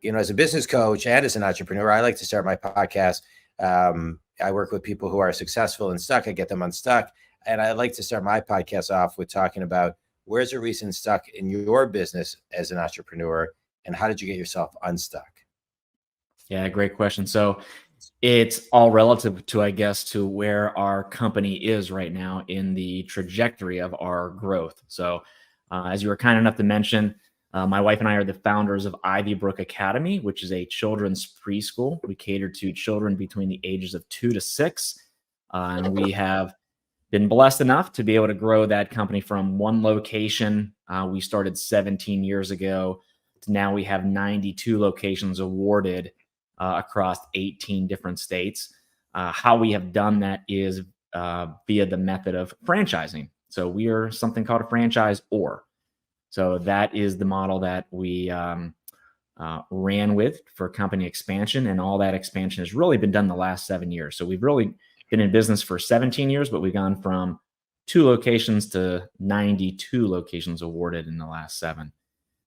as a business coach and as an entrepreneur, I like to start my podcast. I work with people who are successful and stuck. I get them unstuck. And I like to start my podcast off with talking about where's a recent stuck in your business as an entrepreneur, and how did you get yourself unstuck? Yeah, great question. So it's all relative to, I guess, to where our company is right now in the trajectory of our growth. So as you were kind enough to mention, my wife and I are the founders of Ivybrook Academy, which is a children's preschool. We cater to children between the ages of 2 to 6. And we have been blessed enough to be able to grow that company from one location. We started 17 years ago to now we have 92 locations awarded across 18 different states. How we have done that is via the method of franchising. So we are something called a franchisor. So that is the model that we ran with for company expansion, and all that expansion has really been done the last 7 years. So we've really been in business for 17 years, but we've gone from 2 locations to 92 locations awarded in the last 7.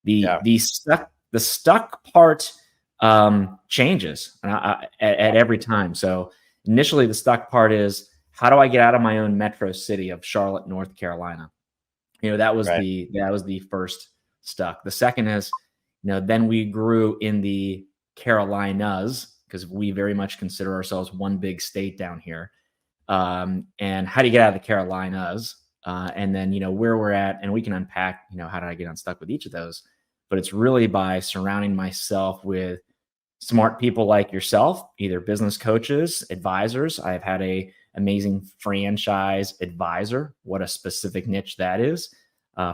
The stuck part changes at every time. So initially the stuck part is, how do I get out of my own metro city of Charlotte, North Carolina? That was the first stuck. The second is, then we grew in the Carolinas, because we very much consider ourselves one big state down here. And how do you get out of the Carolinas? And then, where we're at, and we can unpack, how did I get unstuck with each of those? But it's really by surrounding myself with smart people like yourself, either business coaches, advisors. I've had an amazing franchise advisor, what a specific niche that is,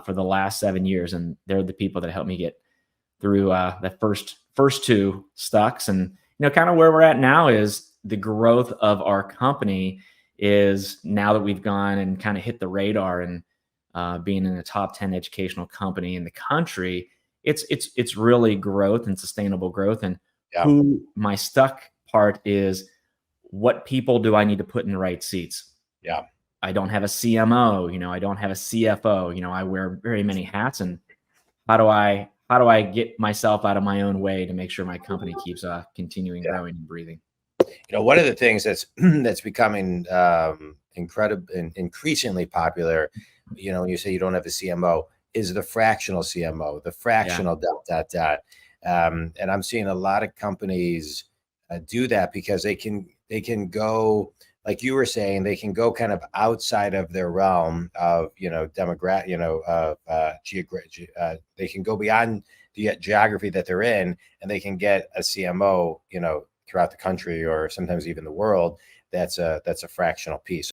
for the last 7 years. And they're the people that helped me get through the first 2 stucks. And, kind of where we're at now is the growth of our company is, now that we've gone and kind of hit the radar and being in the top 10 educational company in the country, it's really growth and sustainable growth. And who my stuck part is, what people do I need to put in the right seats? Yeah. I don't have a CMO, I don't have a CFO, I wear very many hats. And how do I get myself out of my own way to make sure my company keeps continuing growing and breathing? One of the things that's becoming increasingly popular, when you say you don't have a CMO, is the fractional CMO, the fractional ... And I'm seeing a lot of companies do that, because they can go, like you were saying, they can go kind of outside of their realm of, demographic, they can go beyond the geography that they're in, and they can get a CMO, throughout the country, or sometimes even the world. That's a fractional piece.